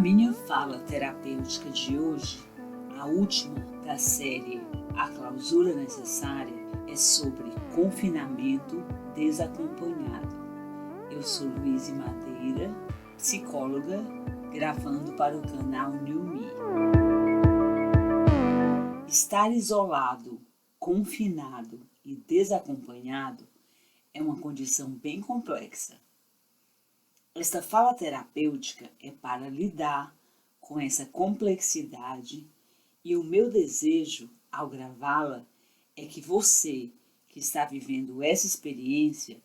minha fala terapêutica de hoje, a última da série A Clausura Necessária, é sobre confinamento desacompanhado. Eu sou Luíse Madeira, psicóloga, gravando para o canal New Me. Estar isolado, confinado e desacompanhado é uma condição bem complexa. Esta fala terapêutica é para lidar com essa complexidade e o meu desejo, ao gravá-la, é que você, que está vivendo essa experiência,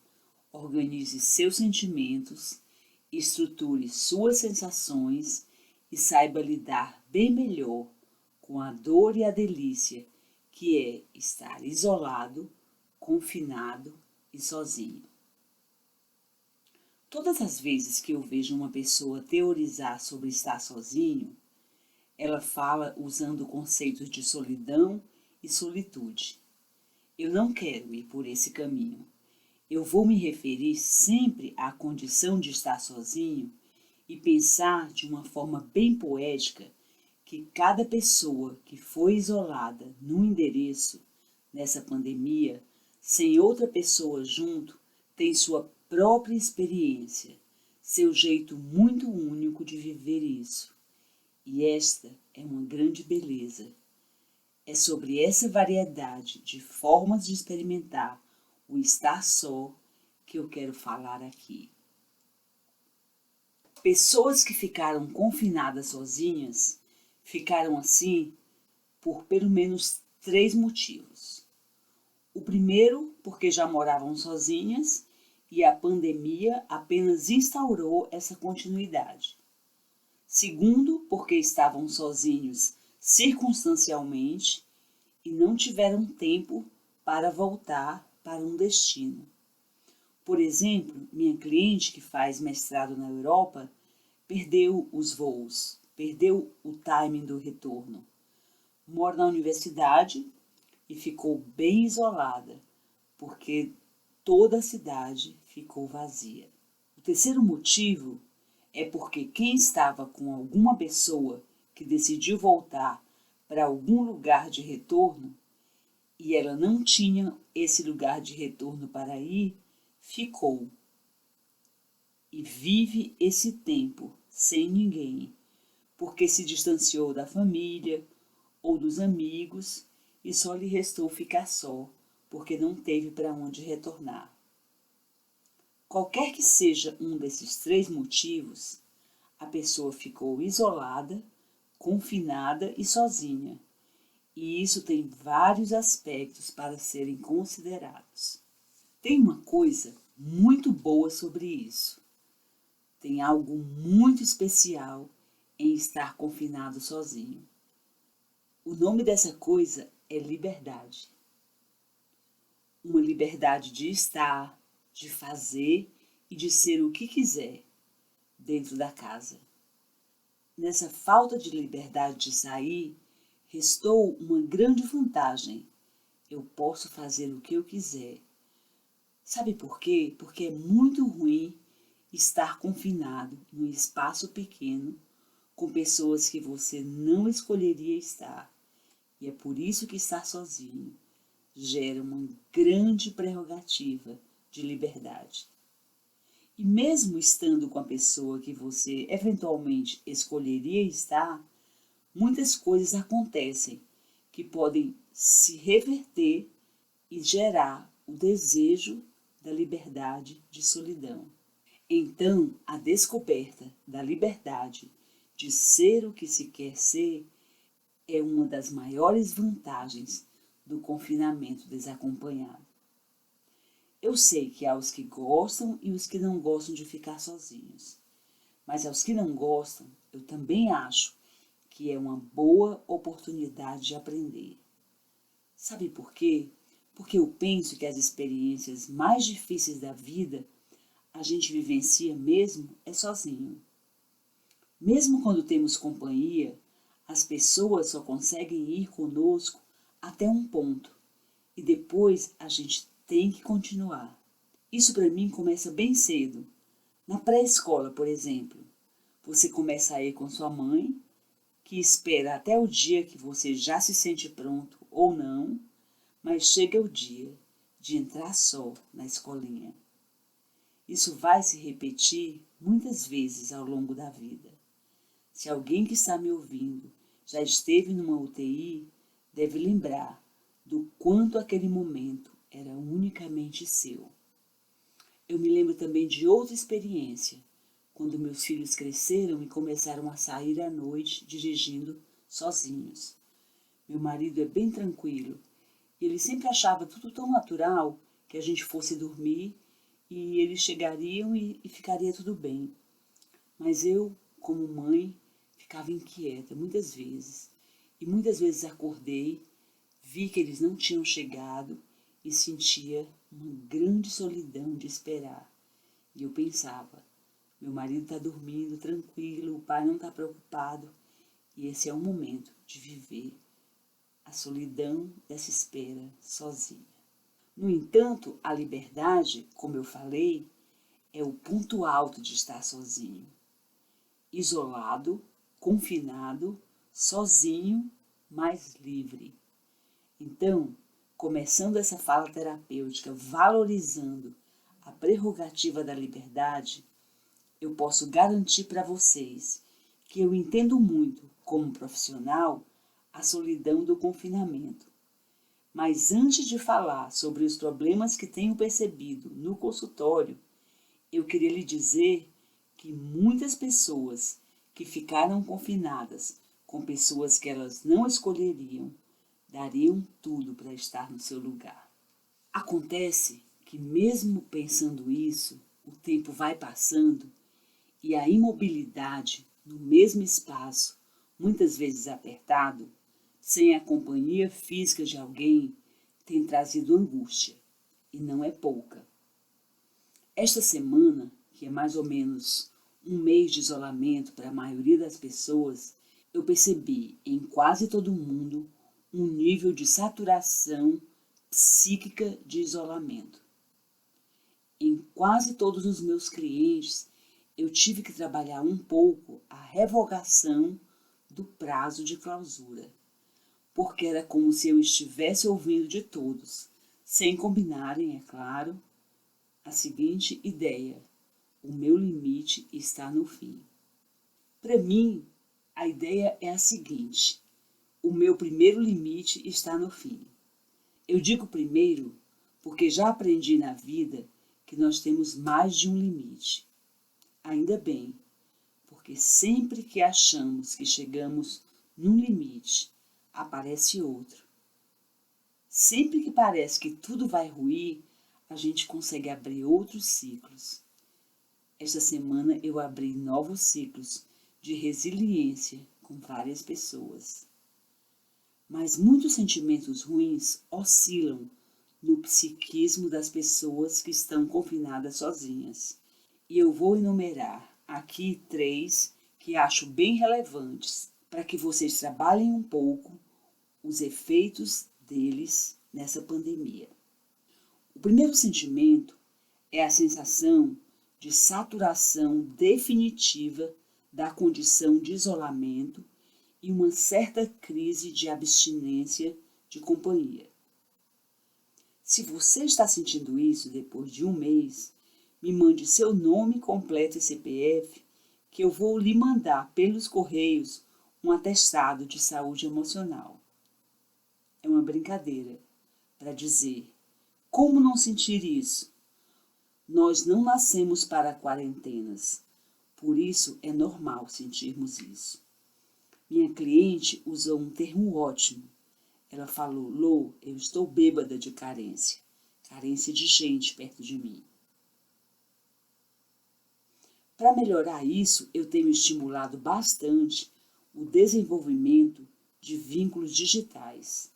organize seus sentimentos, estruture suas sensações e saiba lidar bem melhor com a dor e a delícia que é estar isolado, confinado e sozinho. Todas as vezes que eu vejo uma pessoa teorizar sobre estar sozinho, ela fala usando conceitos de solidão e solitude. Eu não quero ir por esse caminho. Eu vou me referir sempre à condição de estar sozinho e pensar de uma forma bem poética que cada pessoa que foi isolada num endereço, nessa pandemia, sem outra pessoa junto, tem sua própria experiência, seu jeito muito único de viver isso. E esta é uma grande beleza. É sobre essa variedade de formas de experimentar o estar só que eu quero falar aqui. Pessoas que ficaram confinadas sozinhas ficaram assim por pelo menos 3 motivos. O primeiro, porque já moravam sozinhas e a pandemia apenas instaurou essa continuidade. Segundo, porque estavam sozinhos circunstancialmente e não tiveram tempo para voltar para um destino. Por exemplo, minha cliente que faz mestrado na Europa perdeu os voos, perdeu o timing do retorno. Mora na universidade e ficou bem isolada, porque toda a cidade ficou vazia. O terceiro motivo é porque quem estava com alguma pessoa que decidiu voltar para algum lugar de retorno e ela não tinha esse lugar de retorno para ir, ficou. E vive esse tempo sem ninguém, porque se distanciou da família ou dos amigos e só lhe restou ficar só, porque não teve para onde retornar. Qualquer que seja um desses 3 motivos, a pessoa ficou isolada, confinada e sozinha. E isso tem vários aspectos para serem considerados. Tem uma coisa muito boa sobre isso. Tem algo muito especial em estar confinado sozinho. O nome dessa coisa é liberdade. Uma liberdade de estar, de fazer e de ser o que quiser dentro da casa. Nessa falta de liberdade de sair, restou uma grande vantagem. Eu posso fazer o que eu quiser. Sabe por quê? Porque é muito ruim estar confinado num espaço pequeno com pessoas que você não escolheria estar. E é por isso que estar sozinho gera uma grande prerrogativa de liberdade. E mesmo estando com a pessoa que você eventualmente escolheria estar, muitas coisas acontecem que podem se reverter e gerar o desejo da liberdade de solidão. Então, a descoberta da liberdade de ser o que se quer ser é uma das maiores vantagens do confinamento desacompanhado. Eu sei que há os que gostam e os que não gostam de ficar sozinhos, mas aos que não gostam, eu também acho que é uma boa oportunidade de aprender. Sabe por quê? Porque eu penso que as experiências mais difíceis da vida a gente vivencia mesmo é sozinho. Mesmo quando temos companhia, as pessoas só conseguem ir conosco até um ponto e depois a gente tem que continuar. Isso para mim começa bem cedo, na pré-escola, por exemplo. Você começa a ir com sua mãe, que espera até o dia que você já se sente pronto ou não, mas chega o dia de entrar só na escolinha. Isso vai se repetir muitas vezes ao longo da vida. Se alguém que está me ouvindo já esteve numa UTI, deve lembrar do quanto aquele momento era unicamente seu. Eu me lembro também de outra experiência, quando meus filhos cresceram e começaram a sair à noite dirigindo sozinhos. Meu marido é bem tranquilo e ele sempre achava tudo tão natural que a gente fosse dormir e eles chegariam e ficaria tudo bem. Mas eu, como mãe, ficava inquieta muitas vezes. E muitas vezes acordei, vi que eles não tinham chegado e sentia uma grande solidão de esperar. E eu pensava, meu marido está dormindo tranquilo, o pai não está preocupado. E esse é o momento de viver a solidão dessa espera sozinha. No entanto, a liberdade, como eu falei, é o ponto alto de estar sozinho. Isolado, confinado, sozinho, mas livre. Então, começando essa fala terapêutica valorizando a prerrogativa da liberdade, eu posso garantir para vocês que eu entendo muito, como profissional, a solidão do confinamento. Mas antes de falar sobre os problemas que tenho percebido no consultório, eu queria lhe dizer que muitas pessoas que ficaram confinadas com pessoas que elas não escolheriam, dariam tudo para estar no seu lugar. Acontece que mesmo pensando isso, o tempo vai passando e a imobilidade no mesmo espaço, muitas vezes apertado, sem a companhia física de alguém, tem trazido angústia, e não é pouca. Esta semana, que é mais ou menos um mês de isolamento para a maioria das pessoas, eu percebi em quase todo mundo um nível de saturação psíquica de isolamento. Em quase todos os meus clientes, eu tive que trabalhar um pouco a revogação do prazo de clausura, porque era como se eu estivesse ouvindo de todos, sem combinarem, é claro, a seguinte ideia: o meu limite está no fim. Para mim, a ideia é a seguinte: o meu primeiro limite está no fim. Eu digo primeiro porque já aprendi na vida que nós temos mais de um limite. Ainda bem, porque sempre que achamos que chegamos num limite, aparece outro. Sempre que parece que tudo vai ruir, a gente consegue abrir outros ciclos. Esta semana eu abri novos ciclos de resiliência com várias pessoas. Mas muitos sentimentos ruins oscilam no psiquismo das pessoas que estão confinadas sozinhas. E eu vou enumerar aqui 3 que acho bem relevantes para que vocês trabalhem um pouco os efeitos deles nessa pandemia. O primeiro sentimento é a sensação de saturação definitiva da condição de isolamento e uma certa crise de abstinência de companhia. Se você está sentindo isso depois de um mês, me mande seu nome completo e CPF, que eu vou lhe mandar pelos correios um atestado de saúde emocional. É uma brincadeira para dizer: como não sentir isso? Nós não nascemos para quarentenas, por isso é normal sentirmos isso. Minha cliente usou um termo ótimo. Ela falou: Lô, eu estou bêbada de carência. Carência de gente perto de mim. Para melhorar isso, eu tenho estimulado bastante o desenvolvimento de vínculos digitais.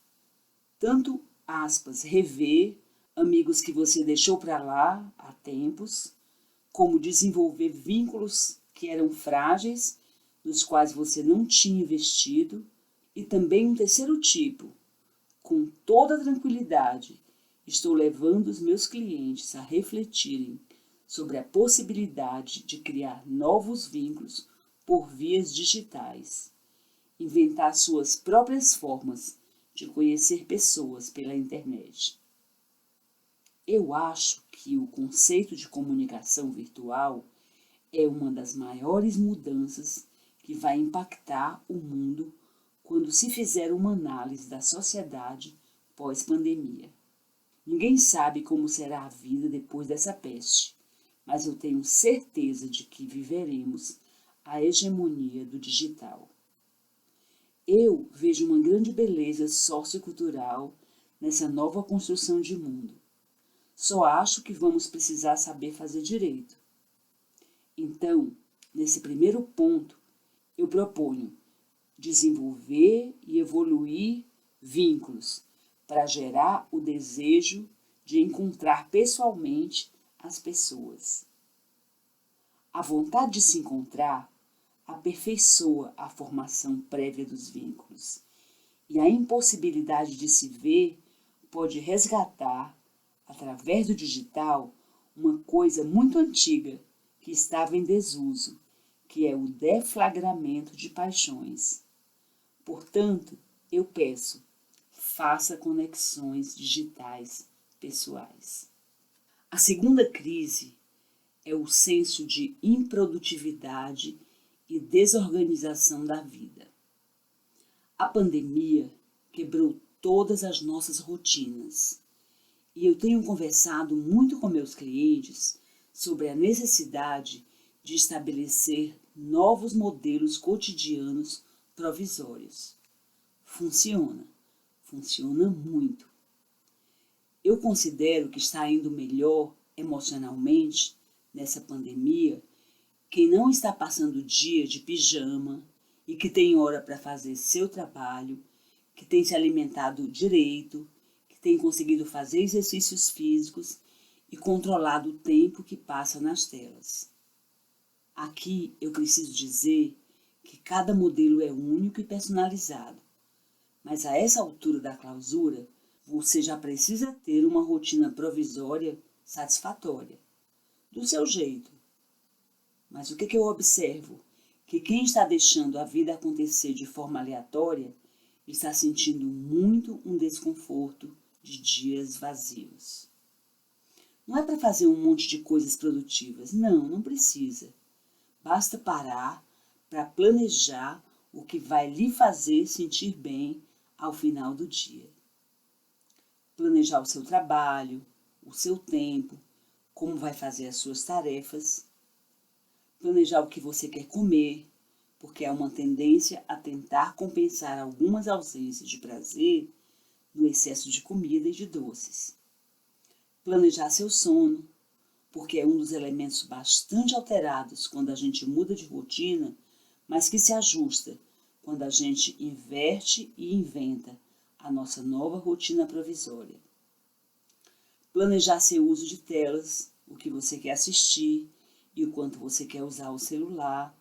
Tanto, aspas, rever amigos que você deixou para lá há tempos, como desenvolver vínculos que eram frágeis, nos quais você não tinha investido, e também um terceiro tipo. Com toda tranquilidade, estou levando os meus clientes a refletirem sobre a possibilidade de criar novos vínculos por vias digitais, inventar suas próprias formas de conhecer pessoas pela internet. Eu acho que o conceito de comunicação virtual é uma das maiores mudanças que vai impactar o mundo quando se fizer uma análise da sociedade pós-pandemia. Ninguém sabe como será a vida depois dessa peste, mas eu tenho certeza de que viveremos a hegemonia do digital. Eu vejo uma grande beleza sociocultural nessa nova construção de mundo. Só acho que vamos precisar saber fazer direito. Então, nesse primeiro ponto, eu proponho desenvolver e evoluir vínculos para gerar o desejo de encontrar pessoalmente as pessoas. A vontade de se encontrar aperfeiçoa a formação prévia dos vínculos, e a impossibilidade de se ver pode resgatar, através do digital, uma coisa muito antiga que estava em desuso, que é o deflagramento de paixões. Portanto, eu peço, faça conexões digitais pessoais. A segunda crise é o senso de improdutividade e desorganização da vida. A pandemia quebrou todas as nossas rotinas e eu tenho conversado muito com meus clientes sobre a necessidade de estabelecer novos modelos cotidianos provisórios. Funciona muito. Eu considero que está indo melhor emocionalmente nessa pandemia quem não está passando o dia de pijama e que tem hora para fazer seu trabalho, que tem se alimentado direito, que tem conseguido fazer exercícios físicos e controlado o tempo que passa nas telas. Aqui eu preciso dizer que cada modelo é único e personalizado, mas a essa altura da clausura, você já precisa ter uma rotina provisória satisfatória, do seu jeito. Mas o que eu observo? Que quem está deixando a vida acontecer de forma aleatória está sentindo muito um desconforto de dias vazios. Não é para fazer um monte de coisas produtivas, não precisa. Basta parar para planejar o que vai lhe fazer sentir bem ao final do dia. Planejar o seu trabalho, o seu tempo, como vai fazer as suas tarefas. Planejar o que você quer comer, porque há uma tendência a tentar compensar algumas ausências de prazer no excesso de comida e de doces. Planejar seu sono, porque é um dos elementos bastante alterados quando a gente muda de rotina, mas que se ajusta quando a gente inverte e inventa a nossa nova rotina provisória. Planejar seu uso de telas, o que você quer assistir e o quanto você quer usar o celular.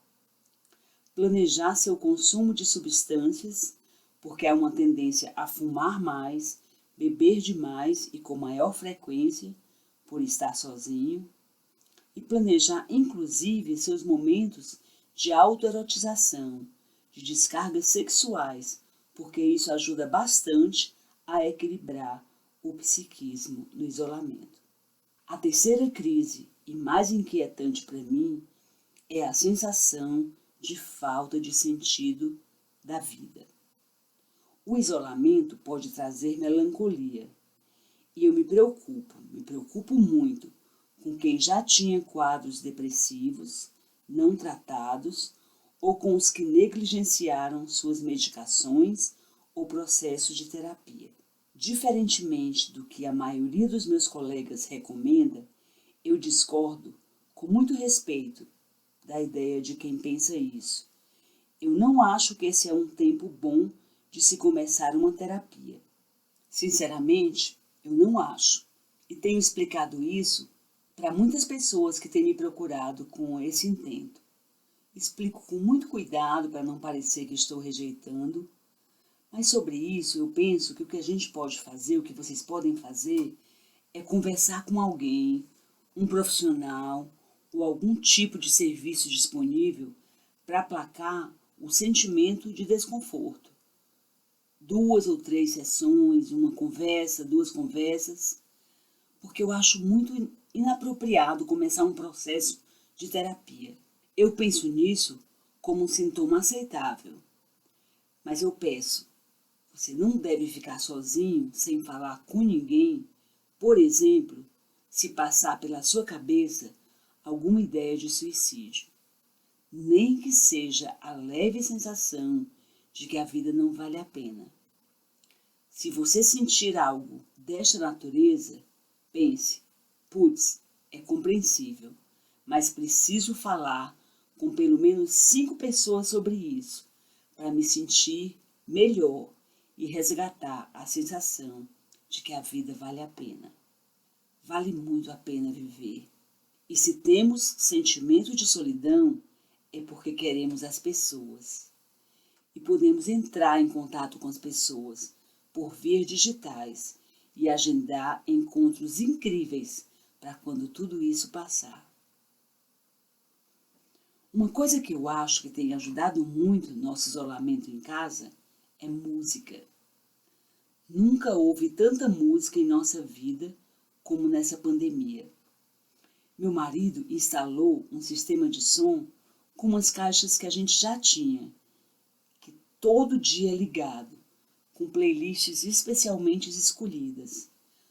Planejar seu consumo de substâncias, porque há uma tendência a fumar mais, beber demais e com maior frequência por estar sozinho. E planejar, inclusive, seus momentos de autoerotização, de descargas sexuais, porque isso ajuda bastante a equilibrar o psiquismo no isolamento. A terceira crise, e mais inquietante para mim, é a sensação de falta de sentido da vida. O isolamento pode trazer melancolia, e eu me preocupo muito com quem já tinha quadros depressivos, não tratados, ou com os que negligenciaram suas medicações ou processos de terapia. Diferentemente do que a maioria dos meus colegas recomenda, eu discordo com muito respeito da ideia de quem pensa isso. Eu não acho que esse é um tempo bom de se começar uma terapia. Sinceramente, eu não acho. E tenho explicado isso para muitas pessoas que têm me procurado com esse intento. Explico com muito cuidado para não parecer que estou rejeitando, mas sobre isso eu penso que o que a gente pode fazer, o que vocês podem fazer, é conversar com alguém, um profissional ou algum tipo de serviço disponível para aplacar o sentimento de desconforto. 2 ou 3 sessões, uma conversa, 2 conversas, porque eu acho muito inapropriado começar um processo de terapia. Eu penso nisso como um sintoma aceitável, mas eu peço, você não deve ficar sozinho, sem falar com ninguém, por exemplo, se passar pela sua cabeça alguma ideia de suicídio. Nem que seja a leve sensação de que a vida não vale a pena. Se você sentir algo desta natureza, pense, putz, é compreensível, mas preciso falar com pelo menos 5 pessoas sobre isso, para me sentir melhor e resgatar a sensação de que a vida vale a pena. Vale muito a pena viver. E se temos sentimento de solidão, é porque queremos as pessoas. E podemos entrar em contato com as pessoas por vias digitais e agendar encontros incríveis para quando tudo isso passar. Uma coisa que eu acho que tem ajudado muito no nosso isolamento em casa é música. Nunca houve tanta música em nossa vida como nessa pandemia. Meu marido instalou um sistema de som com umas caixas que a gente já tinha, que todo dia é ligado, com playlists especialmente escolhidas,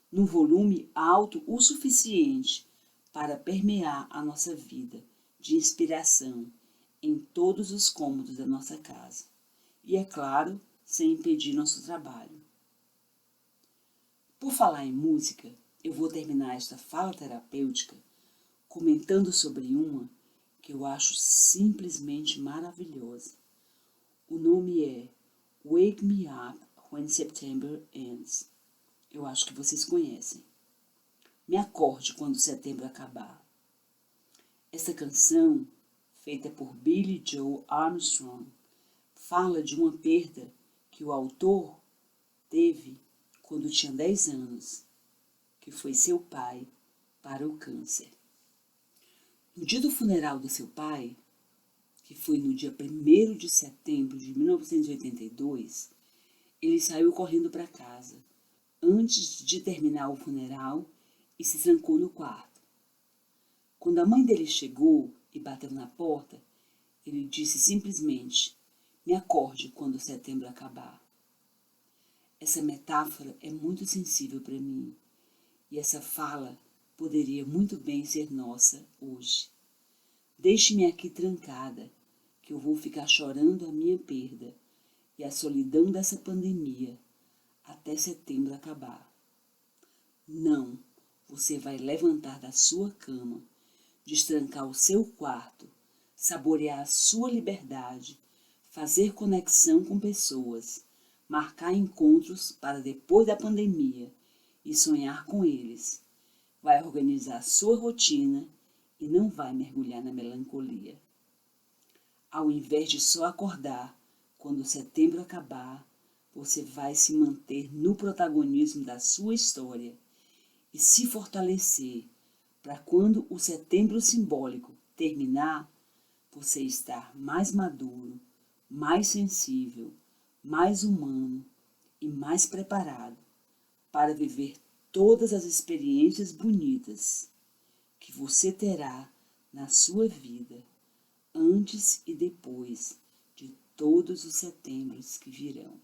num volume alto o suficiente para permear a nossa vida de inspiração em todos os cômodos da nossa casa. E, é claro, sem impedir nosso trabalho. Por falar em música, eu vou terminar esta fala terapêutica comentando sobre uma que eu acho simplesmente maravilhosa. O nome é Wake Me Up When September Ends. Eu acho que vocês conhecem. Me acorde quando setembro acabar. Essa canção, feita por Billie Joe Armstrong, fala de uma perda que o autor teve quando tinha 10 anos, que foi seu pai para o câncer. No dia do funeral do seu pai, que foi no dia 1º de setembro de 1982, ele saiu correndo para casa, antes de terminar o funeral, e se trancou no quarto. Quando a mãe dele chegou e bateu na porta, ele disse simplesmente, me acorde quando setembro acabar. Essa metáfora é muito sensível para mim, e essa fala poderia muito bem ser nossa hoje. Deixe-me aqui trancada, que eu vou ficar chorando a minha perda e a solidão dessa pandemia até setembro acabar. Não, você vai levantar da sua cama, destrancar o seu quarto, saborear a sua liberdade, fazer conexão com pessoas, marcar encontros para depois da pandemia e sonhar com eles. Vai organizar sua rotina e não vai mergulhar na melancolia. Ao invés de só acordar, quando setembro acabar, você vai se manter no protagonismo da sua história e se fortalecer para quando o setembro simbólico terminar, você estar mais maduro, mais sensível, mais humano e mais preparado para viver todas as experiências bonitas que você terá na sua vida, antes e depois de todos os setembros que virão.